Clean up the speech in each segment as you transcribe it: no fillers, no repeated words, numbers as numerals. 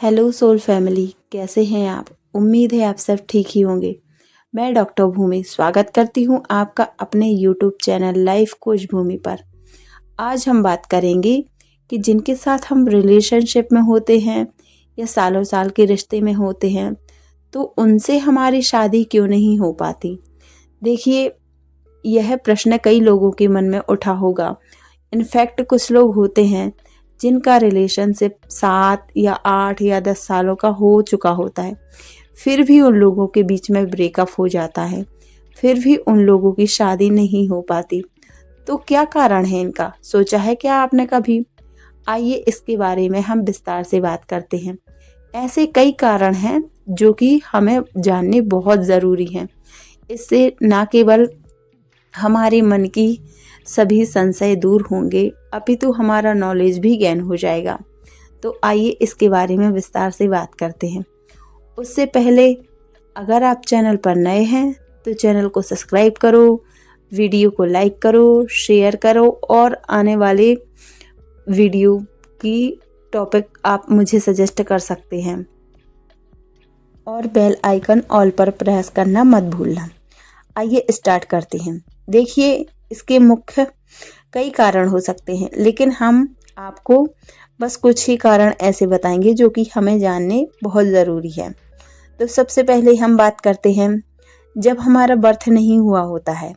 Hello soul family, कैसे हैं आप। उम्मीद है आप सब ठीक ही होंगे। मैं डॉक्टर भूमि स्वागत करती हूं आपका अपने यूट्यूब चैनल लाइफ कोच भूमि पर। आज हम बात करेंगे कि जिनके साथ हम रिलेशनशिप में होते हैं या सालों साल के रिश्ते में होते हैं तो उनसे हमारी शादी क्यों नहीं हो पाती। देखिए, यह प्रश्न कई लोगों के मन में उठा होगा। इनफैक्ट कुछ लोग होते हैं जिनका रिलेशनशिप 7 या 8 या 10 सालों का हो चुका होता है, फिर भी उन लोगों के बीच में ब्रेकअप हो जाता है, फिर भी उन लोगों की शादी नहीं हो पाती। तो क्या कारण है इनका, सोचा है क्या आपने कभी? आइए इसके बारे में हम विस्तार से बात करते हैं। ऐसे कई कारण हैं जो कि हमें जानने बहुत ज़रूरी हैं। इससे ना केवल हमारे मन की सभी संशय दूर होंगे अपितु हमारा नॉलेज भी गेन हो जाएगा। तो आइए इसके बारे में विस्तार से बात करते हैं। उससे पहले अगर आप चैनल पर नए हैं तो चैनल को सब्सक्राइब करो, वीडियो को लाइक करो, शेयर करो और आने वाले वीडियो की टॉपिक आप मुझे सजेस्ट कर सकते हैं और बेल आइकन ऑल पर प्रेस करना मत भूलना। आइए स्टार्ट करते हैं। देखिए, इसके मुख्य कई कारण हो सकते हैं, लेकिन हम आपको बस कुछ ही कारण ऐसे बताएंगे जो कि हमें जानने बहुत ज़रूरी है। तो सबसे पहले हम बात करते हैं, जब हमारा बर्थ नहीं हुआ होता है,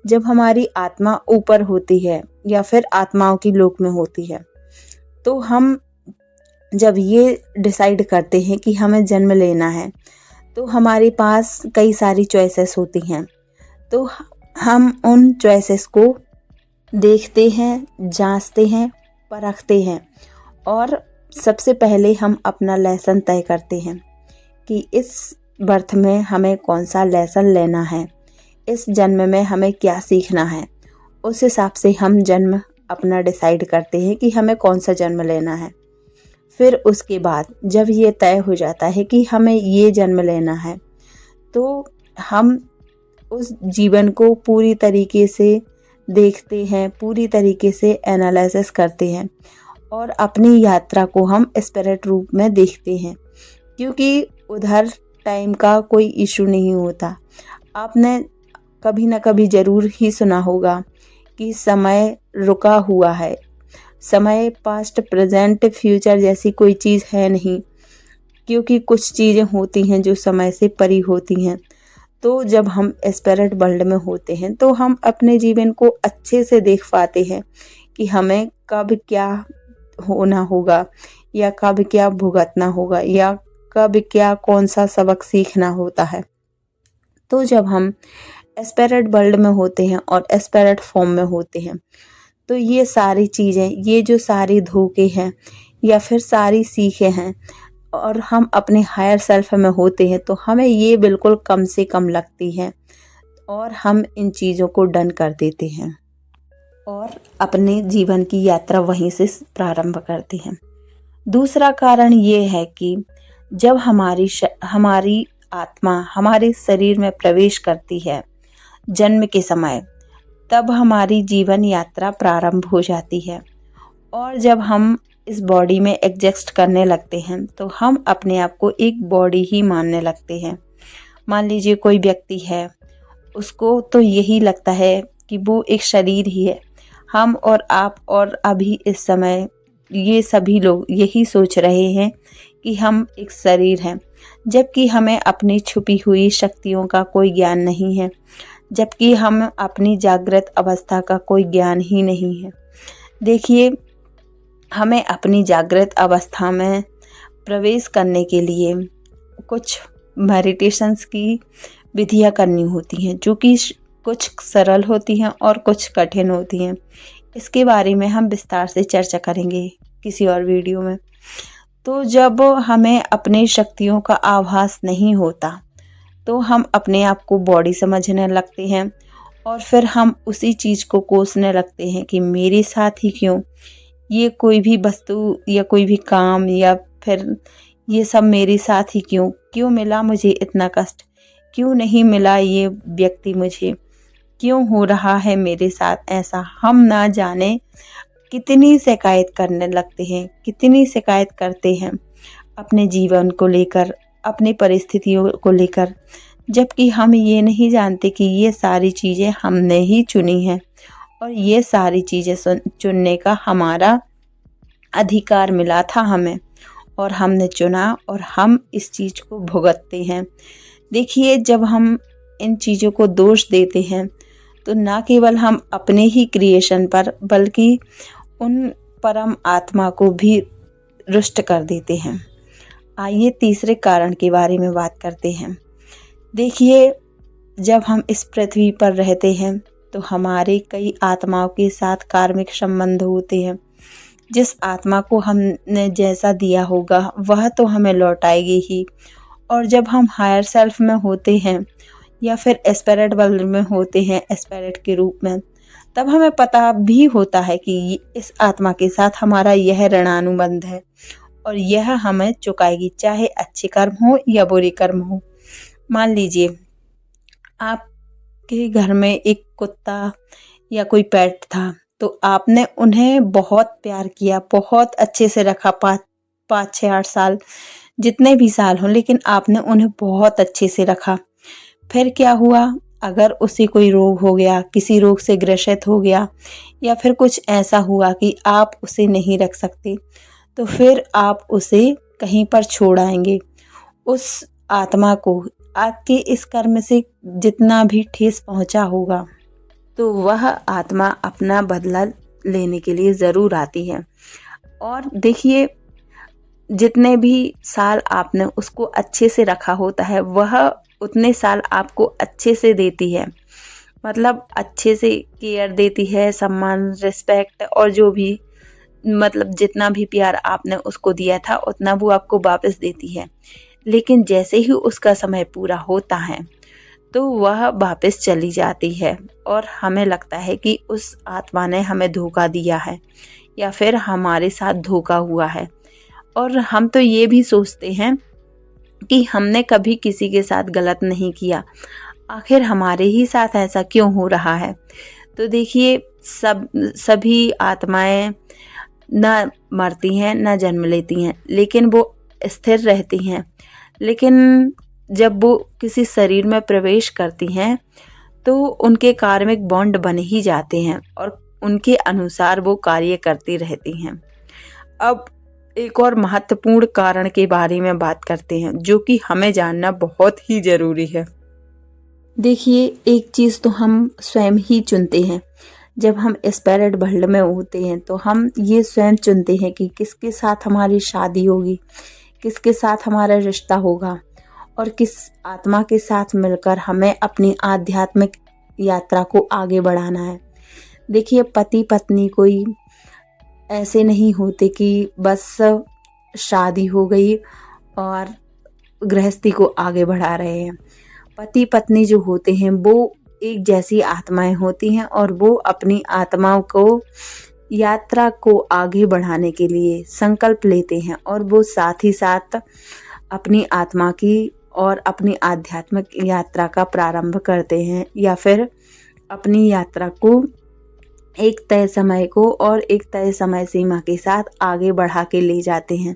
जब हमारी आत्मा ऊपर होती है या फिर आत्माओं की लोक में होती है, तो हम जब ये डिसाइड करते हैं कि हमें जन्म लेना है तो हमारे पास कई सारी चॉइसेस होती हैं। तो हम उन चॉइसेस को देखते हैं, जांचते हैं, परखते हैं और सबसे पहले हम अपना लेसन तय करते हैं कि इस बर्थ में हमें कौन सा लेसन लेना है, इस जन्म में हमें क्या सीखना है। उस हिसाब से हम जन्म अपना डिसाइड करते हैं कि हमें कौन सा जन्म लेना है। फिर उसके बाद जब ये तय हो जाता है कि हमें ये जन्म लेना है तो हम उस जीवन को पूरी तरीके से देखते हैं, पूरी तरीके से एनालिसिस करते हैं और अपनी यात्रा को हम स्पिरिट रूप में देखते हैं, क्योंकि उधर टाइम का कोई इशू नहीं होता। आपने कभी ना कभी ज़रूर ही सुना होगा कि समय रुका हुआ है। समय पास्ट, प्रेजेंट, फ्यूचर जैसी कोई चीज़ है नहीं, क्योंकि कुछ चीज़ें होती हैं जो समय से परी होती हैं। तो जब हम स्पिरिट वर्ल्ड में होते हैं तो हम अपने जीवन को अच्छे से देख पाते हैं कि हमें कब क्या होना होगा या कब क्या भुगतना होगा या कब क्या कौन सा सबक सीखना होता है। तो जब हम स्पिरिट वर्ल्ड में होते हैं और स्पिरिट फॉर्म में होते हैं तो ये सारी चीज़ें, ये जो सारी धोखे हैं या फिर सारी सीखें हैं और हम अपने हायर सेल्फ में होते हैं तो हमें ये बिल्कुल कम से कम लगती है और हम इन चीज़ों को डन कर देते हैं और अपने जीवन की यात्रा वहीं से प्रारंभ करते हैं। दूसरा कारण ये है कि जब हमारी आत्मा हमारे शरीर में प्रवेश करती है जन्म के समय, तब हमारी जीवन यात्रा प्रारंभ हो जाती है और जब हम इस बॉडी में एडजस्ट करने लगते हैं तो हम अपने आप को एक बॉडी ही मानने लगते हैं। मान लीजिए कोई व्यक्ति है, उसको तो यही लगता है कि वो एक शरीर ही है। हम और आप और अभी इस समय ये सभी लोग यही सोच रहे हैं कि हम एक शरीर हैं, जबकि हमें अपनी छुपी हुई शक्तियों का कोई ज्ञान नहीं है, जबकि हम अपनी जागृत अवस्था का कोई ज्ञान ही नहीं है। देखिए, हमें अपनी जागृत अवस्था में प्रवेश करने के लिए कुछ मेडिटेशंस की विधियां करनी होती हैं, जो कि कुछ सरल होती हैं और कुछ कठिन होती हैं। इसके बारे में हम विस्तार से चर्चा करेंगे किसी और वीडियो में। तो जब हमें अपनी शक्तियों का आभास नहीं होता तो हम अपने आप को बॉडी समझने लगते हैं और फिर हम उसी चीज़ को कोसने लगते हैं कि मेरे साथ ही क्यों, ये कोई भी वस्तु या कोई भी काम या फिर ये सब मेरे साथ ही क्यों मिला मुझे इतना कष्ट, क्यों नहीं मिला ये व्यक्ति मुझे, क्यों हो रहा है मेरे साथ ऐसा। हम ना जाने कितनी शिकायत करने लगते हैं, कितनी शिकायत करते हैं अपने जीवन को लेकर, अपनी परिस्थितियों को लेकर, जबकि हम ये नहीं जानते कि ये सारी चीज़ें हमने ही चुनी हैं और ये सारी चीज़ें चुनने का हमारा अधिकार मिला था हमें, और हमने चुना और हम इस चीज़ को भुगतते हैं। देखिए, जब हम इन चीज़ों को दोष देते हैं तो ना केवल हम अपने ही क्रिएशन पर बल्कि उन परम आत्मा को भी रुष्ट कर देते हैं। आइए तीसरे कारण के बारे में बात करते हैं। देखिए, जब हम इस पृथ्वी पर रहते हैं तो हमारे कई आत्माओं के साथ कार्मिक संबंध होते हैं। जिस आत्मा को हमने जैसा दिया होगा वह तो हमें लौटाएगी ही, और जब हम हायर सेल्फ में होते हैं या फिर स्पिरिट वर्ल्ड में होते हैं स्पिरिट के रूप में, तब हमें पता भी होता है कि इस आत्मा के साथ हमारा यह ऋणानुबंध है और यह हमें चुकाएगी, चाहे अच्छे कर्म हो या बुरे कर्म हो। मान लीजिए आपके घर में एक कुत्ता या कोई पेट था, तो आपने उन्हें बहुत प्यार किया, बहुत अच्छे से रखा, 5, 6, 8 साल, जितने भी साल हों, लेकिन आपने उन्हें बहुत अच्छे से रखा। फिर क्या हुआ? अगर उसे कोई रोग हो गया, किसी रोग से ग्रसित हो गया, या फिर कुछ ऐसा हुआ कि आप उसे नहीं रख सकते, तो फिर आप उसे कहीं पर छोड़ आएंगे। उस आत्मा को आपके इस कर्म से जितना भी ठेस पहुंचा होगा, तो वह आत्मा अपना बदला लेने के लिए ज़रूर आती है। और देखिए, जितने भी साल आपने उसको अच्छे से रखा होता है, वह उतने साल आपको अच्छे से देती है, मतलब अच्छे से केयर देती है, सम्मान, रिस्पेक्ट, और जो भी मतलब जितना भी प्यार आपने उसको दिया था उतना वो आपको वापस देती है। लेकिन जैसे ही उसका समय पूरा होता है तो वह वापस चली जाती है और हमें लगता है कि उस आत्मा ने हमें धोखा दिया है या फिर हमारे साथ धोखा हुआ है। और हम तो ये भी सोचते हैं कि हमने कभी किसी के साथ गलत नहीं किया, आखिर हमारे ही साथ ऐसा क्यों हो रहा है। तो देखिए, सभी आत्माएं न मरती हैं न जन्म लेती हैं, लेकिन वो स्थिर रहती हैं। लेकिन जब वो किसी शरीर में प्रवेश करती हैं तो उनके कार्मिक बॉन्ड बन ही जाते हैं और उनके अनुसार वो कार्य करती रहती हैं। अब एक और महत्वपूर्ण कारण के बारे में बात करते हैं जो कि हमें जानना बहुत ही ज़रूरी है। देखिए, एक चीज़ तो हम स्वयं ही चुनते हैं। जब हम स्पिरिट वर्ल्ड में होते हैं तो हम ये स्वयं चुनते हैं कि किसके साथ हमारी शादी होगी, किसके साथ हमारा रिश्ता होगा और किस आत्मा के साथ मिलकर हमें अपनी आध्यात्मिक यात्रा को आगे बढ़ाना है। देखिए, पति पत्नी कोई ऐसे नहीं होते कि बस शादी हो गई और गृहस्थी को आगे बढ़ा रहे हैं। पति पत्नी जो होते हैं वो एक जैसी आत्माएं होती हैं और वो अपनी आत्माओं को यात्रा को आगे बढ़ाने के लिए संकल्प लेते हैं और वो साथ ही साथ अपनी आत्मा की और अपनी आध्यात्मिक यात्रा का प्रारंभ करते हैं या फिर अपनी यात्रा को एक तय समय को और एक तय समय सीमा के साथ आगे बढ़ा के ले जाते हैं।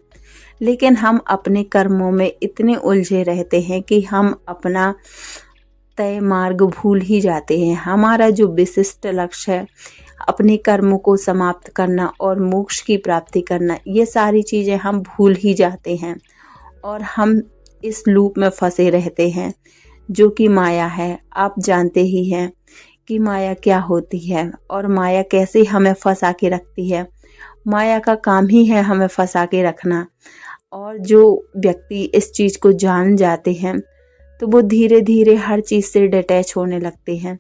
लेकिन हम अपने कर्मों में इतने उलझे रहते हैं कि हम अपना तय मार्ग भूल ही जाते हैं। हमारा जो विशिष्ट लक्ष्य है, अपने कर्मों को समाप्त करना और मोक्ष की प्राप्ति करना, ये सारी चीज़ें हम भूल ही जाते हैं और हम इस लूप में फंसे रहते हैं जो कि माया है। आप जानते ही हैं कि माया क्या होती है और माया कैसे हमें फंसा के रखती है। माया का काम ही है हमें फंसा के रखना, और जो व्यक्ति इस चीज़ को जान जाते हैं तो वो धीरे धीरे हर चीज़ से डिटैच होने लगते हैं।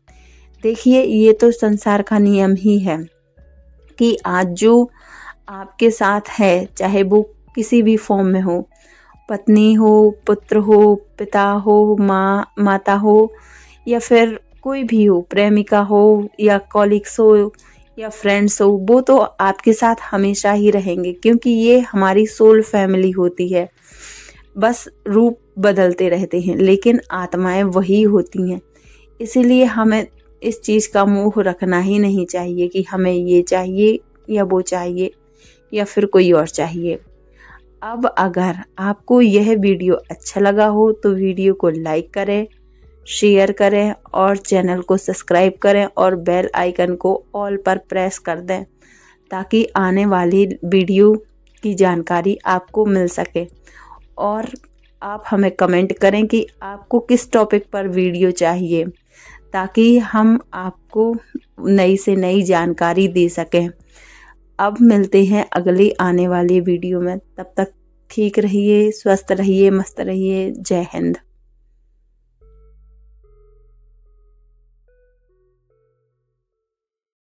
देखिए, ये तो संसार का नियम ही है कि आज जो आपके साथ है, चाहे वो किसी भी फॉर्म में हो, पत्नी हो, पुत्र हो, पिता हो, माता हो, या फिर कोई भी हो, प्रेमिका हो या कॉलीग्स हो या फ्रेंड्स हो, वो तो आपके साथ हमेशा ही रहेंगे क्योंकि ये हमारी सोल फैमिली होती है। बस रूप बदलते रहते हैं लेकिन आत्माएं वही होती हैं। इसीलिए हमें इस चीज़ का मोह रखना ही नहीं चाहिए कि हमें ये चाहिए या वो चाहिए या फिर कोई और चाहिए। अब अगर आपको यह वीडियो अच्छा लगा हो तो वीडियो को लाइक करें, शेयर करें और चैनल को सब्सक्राइब करें और बेल आइकन को ऑल पर प्रेस कर दें ताकि आने वाली वीडियो की जानकारी आपको मिल सके। और आप हमें कमेंट करें कि आपको किस टॉपिक पर वीडियो चाहिए ताकि हम आपको नई से नई जानकारी दे सकें। अब मिलते हैं अगली आने वाली वीडियो में, तब तक ठीक रहिए, स्वस्थ रहिए, मस्त रहिए। जय हिंद।